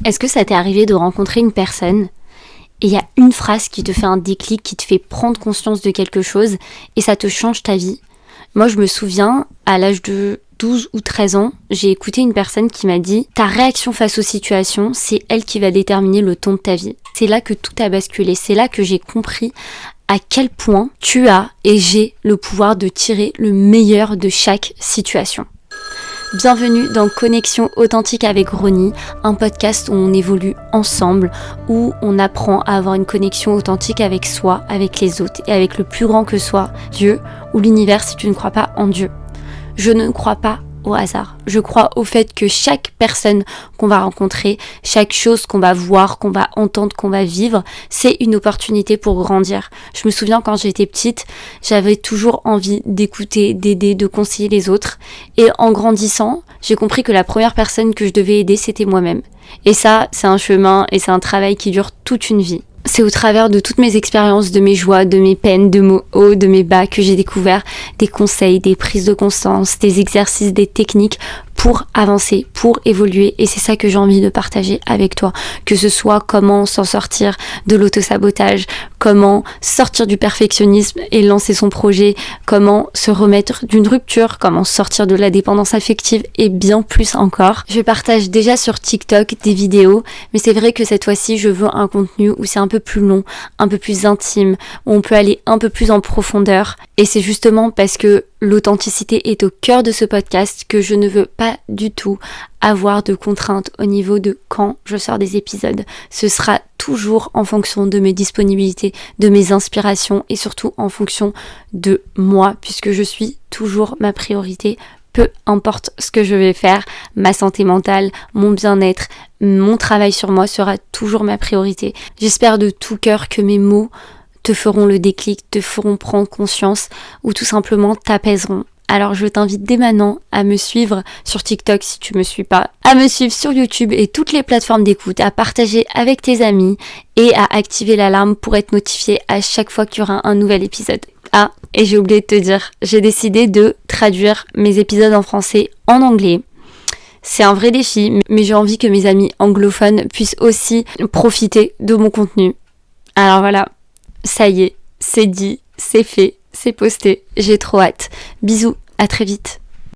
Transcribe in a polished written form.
Est-ce que ça t'est arrivé de rencontrer une personne et il y a une phrase qui te fait un déclic, qui te fait prendre conscience de quelque chose et ça te change ta vie? Moi, je me souviens, à l'âge de 12 ou 13 ans, j'ai écouté une personne qui m'a dit « Ta réaction face aux situations, c'est elle qui va déterminer le ton de ta vie. » C'est là que tout a basculé, c'est là que j'ai compris à quel point tu as et j'ai le pouvoir de tirer le meilleur de chaque situation. Bienvenue dans Connexion Authentique avec Ronnie, un podcast où on évolue ensemble, où on apprend à avoir une connexion authentique avec soi, avec les autres et avec le plus grand que soit, Dieu ou l'univers si tu ne crois pas en Dieu. Je ne crois pas au hasard. Je crois au fait que chaque personne qu'on va rencontrer, chaque chose qu'on va voir, qu'on va entendre, qu'on va vivre, c'est une opportunité pour grandir. Je me souviens quand j'étais petite, j'avais toujours envie d'écouter, d'aider, de conseiller les autres. Et en grandissant, j'ai compris que la première personne que je devais aider, c'était moi-même. Et ça, c'est un chemin et c'est un travail qui dure toute une vie. C'est au travers de toutes mes expériences, de mes joies, de mes peines, de mes hauts, de mes bas que j'ai découvert des conseils, des prises de conscience, des exercices, des techniques pour avancer, pour évoluer. Et c'est ça que j'ai envie de partager avec toi. Que ce soit comment s'en sortir de l'autosabotage, comment sortir du perfectionnisme et lancer son projet, comment se remettre d'une rupture, comment sortir de la dépendance affective et bien plus encore. Je partage déjà sur TikTok des vidéos, mais c'est vrai que cette fois-ci, je veux un contenu où c'est un peu plus long, un peu plus intime, où on peut aller un peu plus en profondeur. Et c'est justement parce que l'authenticité est au cœur de ce podcast que je ne veux pas du tout avoir de contraintes au niveau de quand je sors des épisodes. Ce sera toujours en fonction de mes disponibilités, de mes inspirations et surtout en fonction de moi, puisque je suis toujours ma priorité. Peu importe ce que je vais faire, ma santé mentale, mon bien-être, mon travail sur moi sera toujours ma priorité. J'espère de tout cœur que mes mots te feront le déclic, te feront prendre conscience ou tout simplement t'apaiseront. Alors je t'invite dès maintenant à me suivre sur TikTok si tu me suis pas, à me suivre sur YouTube et toutes les plateformes d'écoute, à partager avec tes amis et à activer l'alarme pour être notifié à chaque fois qu'il y aura un nouvel épisode. Ah, et j'ai oublié de te dire, j'ai décidé de traduire mes épisodes en français en anglais. C'est un vrai défi, mais j'ai envie que mes amis anglophones puissent aussi profiter de mon contenu. Alors voilà, ça y est, c'est dit, c'est fait, c'est posté, j'ai trop hâte. Bisous, à très vite.